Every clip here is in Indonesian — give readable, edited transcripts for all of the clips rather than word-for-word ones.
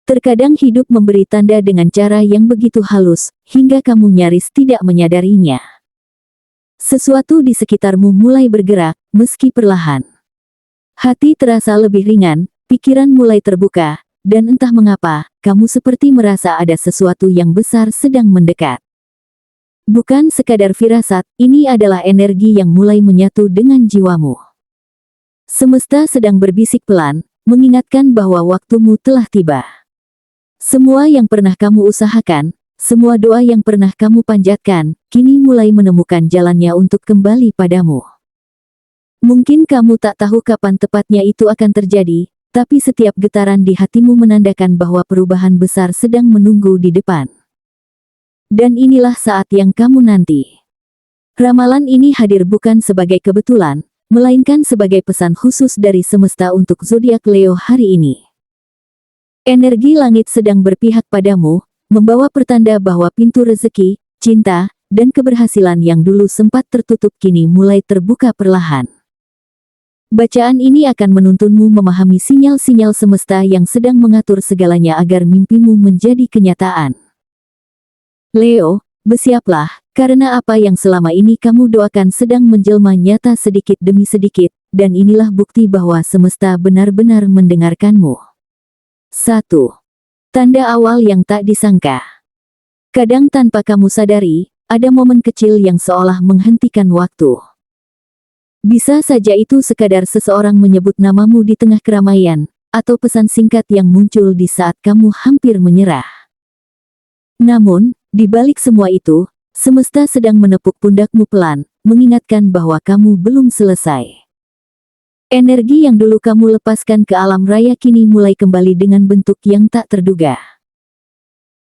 Terkadang hidup memberi tanda dengan cara yang begitu halus, hingga kamu nyaris tidak menyadarinya. Sesuatu di sekitarmu mulai bergerak, meski perlahan. Hati terasa lebih ringan, pikiran mulai terbuka, dan entah mengapa, kamu seperti merasa ada sesuatu yang besar sedang mendekat. Bukan sekadar firasat, ini adalah energi yang mulai menyatu dengan jiwamu. Semesta sedang berbisik pelan, mengingatkan bahwa waktumu telah tiba. Semua yang pernah kamu usahakan, semua doa yang pernah kamu panjatkan, kini mulai menemukan jalannya untuk kembali padamu. Mungkin kamu tak tahu kapan tepatnya itu akan terjadi, tapi setiap getaran di hatimu menandakan bahwa perubahan besar sedang menunggu di depan. Dan inilah saat yang kamu nanti. Ramalan ini hadir bukan sebagai kebetulan, melainkan sebagai pesan khusus dari semesta untuk zodiak Leo hari ini. Energi langit sedang berpihak padamu, membawa pertanda bahwa pintu rezeki, cinta, dan keberhasilan yang dulu sempat tertutup kini mulai terbuka perlahan. Bacaan ini akan menuntunmu memahami sinyal-sinyal semesta yang sedang mengatur segalanya agar mimpimu menjadi kenyataan. Leo, bersiaplah, karena apa yang selama ini kamu doakan sedang menjelma nyata sedikit demi sedikit, dan inilah bukti bahwa semesta benar-benar mendengarkanmu. 1. Tanda awal yang tak disangka. Kadang tanpa kamu sadari, ada momen kecil yang seolah menghentikan waktu. Bisa saja itu sekadar seseorang menyebut namamu di tengah keramaian, atau pesan singkat yang muncul di saat kamu hampir menyerah. Namun, di balik semua itu, semesta sedang menepuk pundakmu pelan, mengingatkan bahwa kamu belum selesai. Energi yang dulu kamu lepaskan ke alam raya kini mulai kembali dengan bentuk yang tak terduga.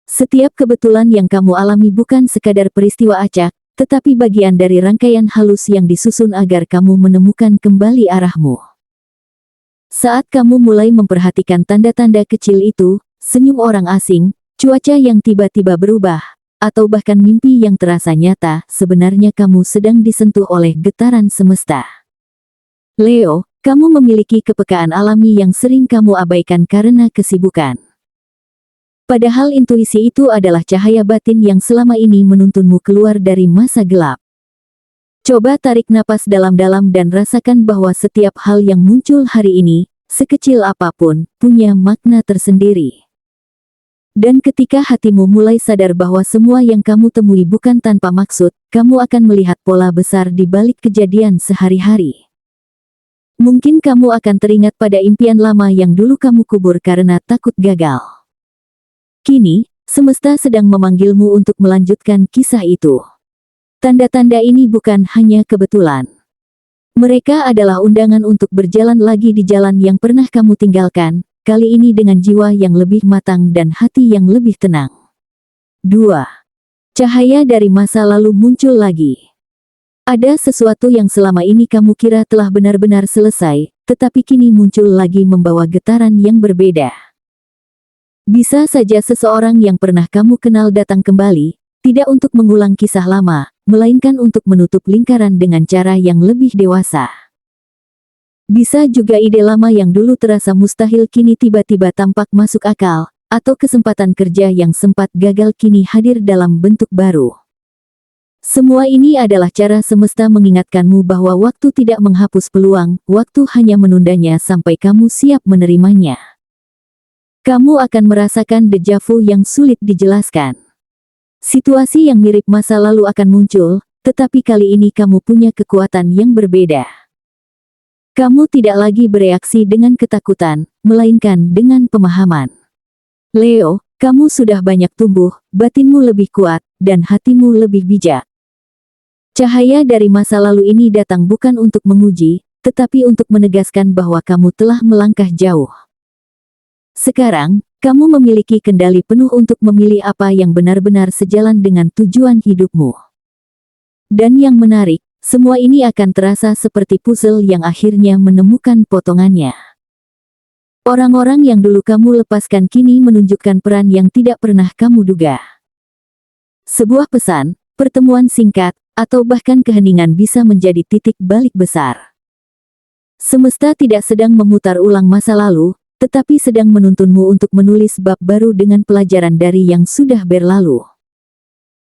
Setiap kebetulan yang kamu alami bukan sekadar peristiwa acak, tetapi bagian dari rangkaian halus yang disusun agar kamu menemukan kembali arahmu. Saat kamu mulai memperhatikan tanda-tanda kecil itu, senyum orang asing, cuaca yang tiba-tiba berubah, atau bahkan mimpi yang terasa nyata, sebenarnya kamu sedang disentuh oleh getaran semesta. Leo, kamu memiliki kepekaan alami yang sering kamu abaikan karena kesibukan. Padahal intuisi itu adalah cahaya batin yang selama ini menuntunmu keluar dari masa gelap. Coba tarik napas dalam-dalam dan rasakan bahwa setiap hal yang muncul hari ini, sekecil apapun, punya makna tersendiri. Dan ketika hatimu mulai sadar bahwa semua yang kamu temui bukan tanpa maksud, kamu akan melihat pola besar di balik kejadian sehari-hari. Mungkin kamu akan teringat pada impian lama yang dulu kamu kubur karena takut gagal. Kini, semesta sedang memanggilmu untuk melanjutkan kisah itu. Tanda-tanda ini bukan hanya kebetulan. Mereka adalah undangan untuk berjalan lagi di jalan yang pernah kamu tinggalkan, kali ini dengan jiwa yang lebih matang dan hati yang lebih tenang. 2. Cahaya dari masa lalu muncul lagi. Ada sesuatu yang selama ini kamu kira telah benar-benar selesai, tetapi kini muncul lagi membawa getaran yang berbeda. Bisa saja seseorang yang pernah kamu kenal datang kembali, tidak untuk mengulang kisah lama, melainkan untuk menutup lingkaran dengan cara yang lebih dewasa. Bisa juga ide lama yang dulu terasa mustahil kini tiba-tiba tampak masuk akal, atau kesempatan kerja yang sempat gagal kini hadir dalam bentuk baru. Semua ini adalah cara semesta mengingatkanmu bahwa waktu tidak menghapus peluang, waktu hanya menundanya sampai kamu siap menerimanya. Kamu akan merasakan deja vu yang sulit dijelaskan. Situasi yang mirip masa lalu akan muncul, tetapi kali ini kamu punya kekuatan yang berbeda. Kamu tidak lagi bereaksi dengan ketakutan, melainkan dengan pemahaman. Leo, kamu sudah banyak tumbuh, batinmu lebih kuat, dan hatimu lebih bijak. Cahaya dari masa lalu ini datang bukan untuk menguji, tetapi untuk menegaskan bahwa kamu telah melangkah jauh. Sekarang, kamu memiliki kendali penuh untuk memilih apa yang benar-benar sejalan dengan tujuan hidupmu. Dan yang menarik, semua ini akan terasa seperti puzzle yang akhirnya menemukan potongannya. Orang-orang yang dulu kamu lepaskan kini menunjukkan peran yang tidak pernah kamu duga. Sebuah pesan, pertemuan singkat, atau bahkan keheningan bisa menjadi titik balik besar. Semesta tidak sedang memutar ulang masa lalu, tetapi sedang menuntunmu untuk menulis bab baru dengan pelajaran dari yang sudah berlalu.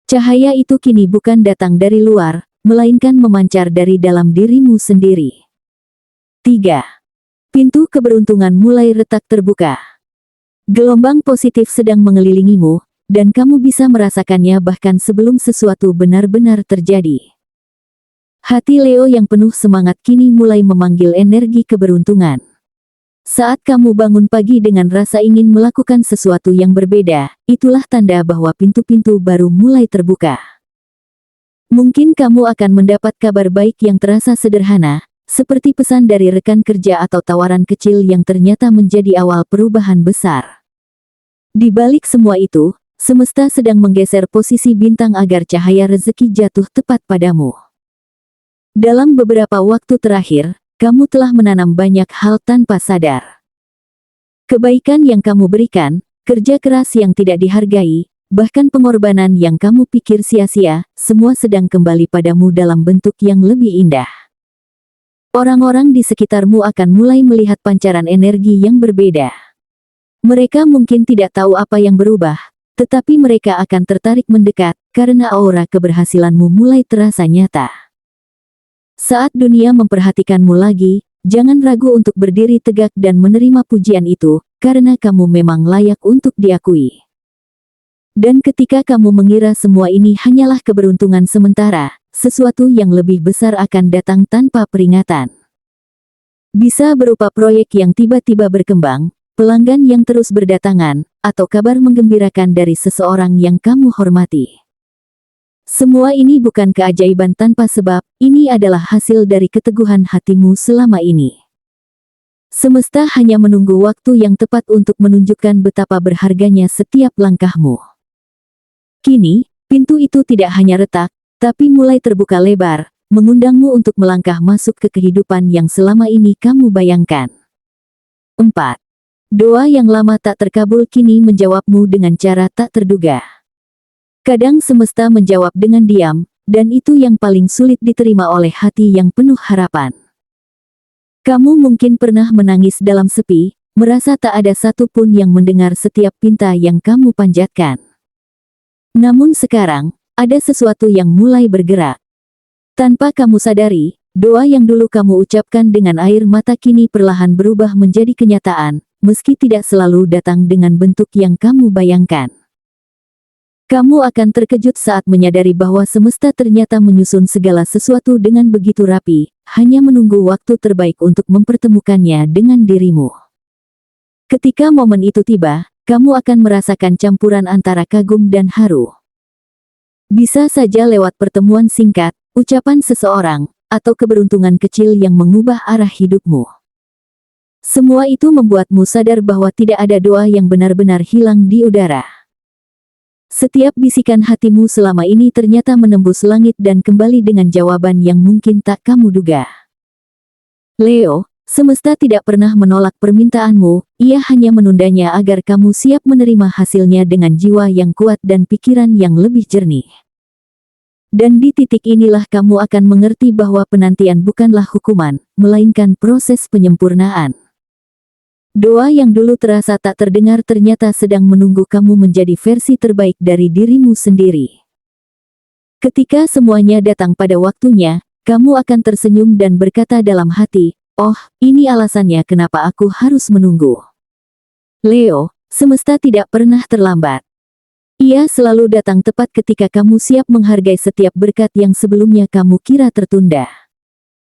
Cahaya itu kini bukan datang dari luar, melainkan memancar dari dalam dirimu sendiri. 3. Pintu keberuntungan mulai retak terbuka. Gelombang positif sedang mengelilingimu, dan kamu bisa merasakannya bahkan sebelum sesuatu benar-benar terjadi. Hati Leo yang penuh semangat kini mulai memanggil energi keberuntungan. Saat kamu bangun pagi dengan rasa ingin melakukan sesuatu yang berbeda, itulah tanda bahwa pintu-pintu baru mulai terbuka. Mungkin kamu akan mendapat kabar baik yang terasa sederhana, seperti pesan dari rekan kerja atau tawaran kecil yang ternyata menjadi awal perubahan besar. Di balik semua itu, semesta sedang menggeser posisi bintang agar cahaya rezeki jatuh tepat padamu. Dalam beberapa waktu terakhir, kamu telah menanam banyak hal tanpa sadar. Kebaikan yang kamu berikan, kerja keras yang tidak dihargai, bahkan pengorbanan yang kamu pikir sia-sia, semua sedang kembali padamu dalam bentuk yang lebih indah. Orang-orang di sekitarmu akan mulai melihat pancaran energi yang berbeda. Mereka mungkin tidak tahu apa yang berubah, tetapi mereka akan tertarik mendekat, karena aura keberhasilanmu mulai terasa nyata. Saat dunia memperhatikanmu lagi, jangan ragu untuk berdiri tegak dan menerima pujian itu, karena kamu memang layak untuk diakui. Dan ketika kamu mengira semua ini hanyalah keberuntungan sementara, sesuatu yang lebih besar akan datang tanpa peringatan. Bisa berupa proyek yang tiba-tiba berkembang, pelanggan yang terus berdatangan, atau kabar menggembirakan dari seseorang yang kamu hormati. Semua ini bukan keajaiban tanpa sebab, ini adalah hasil dari keteguhan hatimu selama ini. Semesta hanya menunggu waktu yang tepat untuk menunjukkan betapa berharganya setiap langkahmu. Kini, pintu itu tidak hanya retak, tapi mulai terbuka lebar, mengundangmu untuk melangkah masuk ke kehidupan yang selama ini kamu bayangkan. 4. Doa yang lama tak terkabul kini menjawabmu dengan cara tak terduga. Kadang semesta menjawab dengan diam, dan itu yang paling sulit diterima oleh hati yang penuh harapan. Kamu mungkin pernah menangis dalam sepi, merasa tak ada satupun yang mendengar setiap pinta yang kamu panjatkan. Namun sekarang, ada sesuatu yang mulai bergerak. Tanpa kamu sadari, doa yang dulu kamu ucapkan dengan air mata kini perlahan berubah menjadi kenyataan, meski tidak selalu datang dengan bentuk yang kamu bayangkan. Kamu akan terkejut saat menyadari bahwa semesta ternyata menyusun segala sesuatu dengan begitu rapi, hanya menunggu waktu terbaik untuk mempertemukannya dengan dirimu. Ketika momen itu tiba, kamu akan merasakan campuran antara kagum dan haru. Bisa saja lewat pertemuan singkat, ucapan seseorang, atau keberuntungan kecil yang mengubah arah hidupmu. Semua itu membuatmu sadar bahwa tidak ada doa yang benar-benar hilang di udara. Setiap bisikan hatimu selama ini ternyata menembus langit dan kembali dengan jawaban yang mungkin tak kamu duga. Leo, semesta tidak pernah menolak permintaanmu, ia hanya menundanya agar kamu siap menerima hasilnya dengan jiwa yang kuat dan pikiran yang lebih jernih. Dan di titik inilah kamu akan mengerti bahwa penantian bukanlah hukuman, melainkan proses penyempurnaan. Doa yang dulu terasa tak terdengar ternyata sedang menunggu kamu menjadi versi terbaik dari dirimu sendiri. Ketika semuanya datang pada waktunya, kamu akan tersenyum dan berkata dalam hati, "Oh, ini alasannya kenapa aku harus menunggu." Leo, semesta tidak pernah terlambat. Ia selalu datang tepat ketika kamu siap menghargai setiap berkat yang sebelumnya kamu kira tertunda.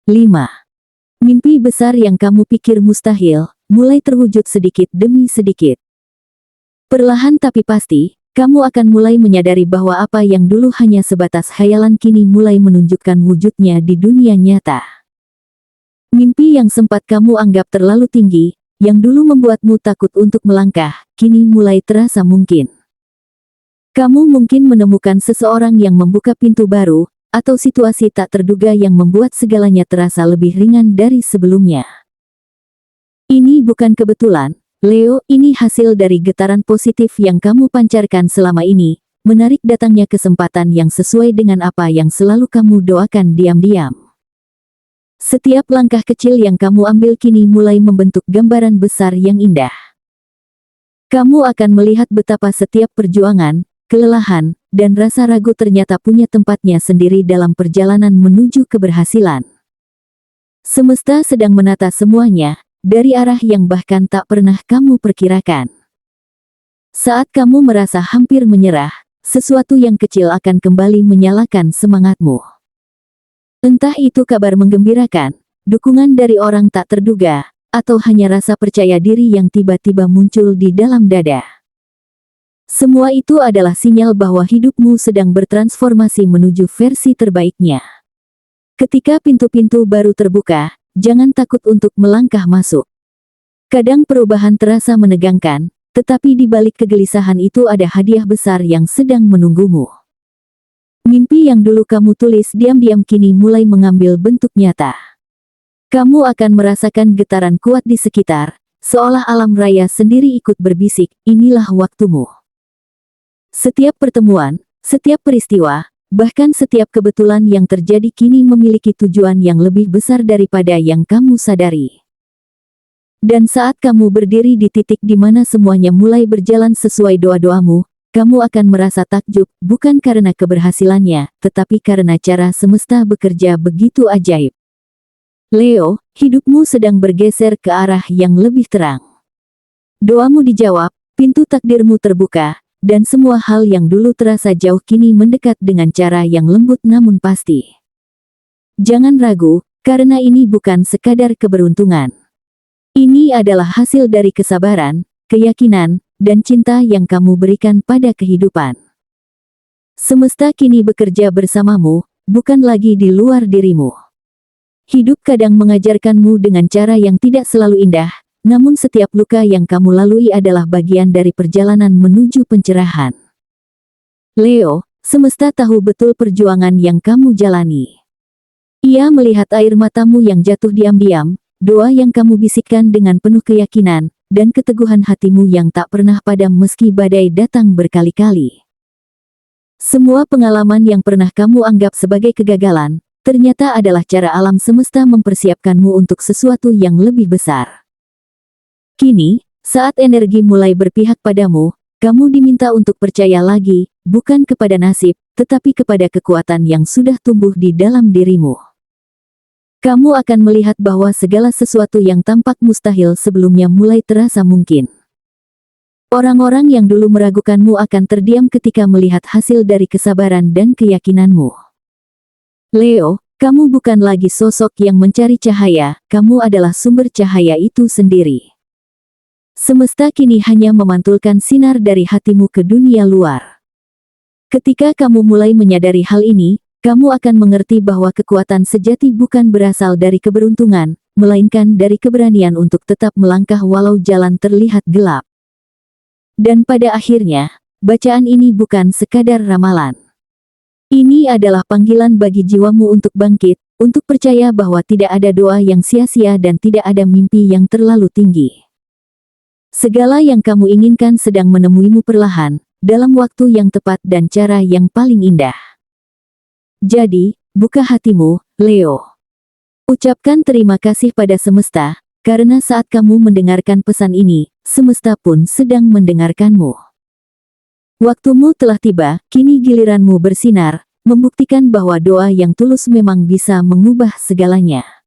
5. Mimpi besar yang kamu pikir mustahil, mulai terwujud sedikit demi sedikit. Perlahan tapi pasti, kamu akan mulai menyadari bahwa apa yang dulu hanya sebatas khayalan kini mulai menunjukkan wujudnya di dunia nyata. Mimpi yang sempat kamu anggap terlalu tinggi, yang dulu membuatmu takut untuk melangkah, kini mulai terasa mungkin. Kamu mungkin menemukan seseorang yang membuka pintu baru, atau situasi tak terduga yang membuat segalanya terasa lebih ringan dari sebelumnya. Ini bukan kebetulan, Leo, ini hasil dari getaran positif yang kamu pancarkan selama ini, menarik datangnya kesempatan yang sesuai dengan apa yang selalu kamu doakan diam-diam. Setiap langkah kecil yang kamu ambil kini mulai membentuk gambaran besar yang indah. Kamu akan melihat betapa setiap perjuangan, kelelahan, dan rasa ragu ternyata punya tempatnya sendiri dalam perjalanan menuju keberhasilan. Semesta sedang menata semuanya, dari arah yang bahkan tak pernah kamu perkirakan. Saat kamu merasa hampir menyerah, sesuatu yang kecil akan kembali menyalakan semangatmu. Entah itu kabar menggembirakan, dukungan dari orang tak terduga, atau hanya rasa percaya diri yang tiba-tiba muncul di dalam dada. Semua itu adalah sinyal bahwa hidupmu sedang bertransformasi menuju versi terbaiknya. Ketika pintu-pintu baru terbuka, jangan takut untuk melangkah masuk. Kadang perubahan terasa menegangkan, tetapi di balik kegelisahan itu ada hadiah besar yang sedang menunggumu. Mimpi yang dulu kamu tulis diam-diam kini mulai mengambil bentuk nyata. Kamu akan merasakan getaran kuat di sekitar, seolah alam raya sendiri ikut berbisik, inilah waktumu. Setiap pertemuan, setiap peristiwa, bahkan setiap kebetulan yang terjadi kini memiliki tujuan yang lebih besar daripada yang kamu sadari. Dan saat kamu berdiri di titik di mana semuanya mulai berjalan sesuai doa-doamu, kamu akan merasa takjub, bukan karena keberhasilannya, tetapi karena cara semesta bekerja begitu ajaib. Leo, hidupmu sedang bergeser ke arah yang lebih terang. Doamu dijawab, pintu takdirmu terbuka, dan semua hal yang dulu terasa jauh kini mendekat dengan cara yang lembut namun pasti. Jangan ragu, karena ini bukan sekadar keberuntungan. Ini adalah hasil dari kesabaran, keyakinan, dan cinta yang kamu berikan pada kehidupan. Semesta kini bekerja bersamamu, bukan lagi di luar dirimu. Hidup kadang mengajarkanmu dengan cara yang tidak selalu indah, namun setiap luka yang kamu lalui adalah bagian dari perjalanan menuju pencerahan. Leo, semesta tahu betul perjuangan yang kamu jalani. Ia melihat air matamu yang jatuh diam-diam, doa yang kamu bisikkan dengan penuh keyakinan, dan keteguhan hatimu yang tak pernah padam meski badai datang berkali-kali. Semua pengalaman yang pernah kamu anggap sebagai kegagalan, ternyata adalah cara alam semesta mempersiapkanmu untuk sesuatu yang lebih besar. Kini, saat energi mulai berpihak padamu, kamu diminta untuk percaya lagi, bukan kepada nasib, tetapi kepada kekuatan yang sudah tumbuh di dalam dirimu. Kamu akan melihat bahwa segala sesuatu yang tampak mustahil sebelumnya mulai terasa mungkin. Orang-orang yang dulu meragukanmu akan terdiam ketika melihat hasil dari kesabaran dan keyakinanmu. Leo, kamu bukan lagi sosok yang mencari cahaya, kamu adalah sumber cahaya itu sendiri. Semesta kini hanya memantulkan sinar dari hatimu ke dunia luar. Ketika kamu mulai menyadari hal ini, kamu akan mengerti bahwa kekuatan sejati bukan berasal dari keberuntungan, melainkan dari keberanian untuk tetap melangkah walau jalan terlihat gelap. Dan pada akhirnya, bacaan ini bukan sekadar ramalan. Ini adalah panggilan bagi jiwamu untuk bangkit, untuk percaya bahwa tidak ada doa yang sia-sia dan tidak ada mimpi yang terlalu tinggi. Segala yang kamu inginkan sedang menemuimu perlahan, dalam waktu yang tepat dan cara yang paling indah. Jadi, buka hatimu, Leo. Ucapkan terima kasih pada semesta, karena saat kamu mendengarkan pesan ini, semesta pun sedang mendengarkanmu. Waktumu telah tiba, kini giliranmu bersinar, membuktikan bahwa doa yang tulus memang bisa mengubah segalanya.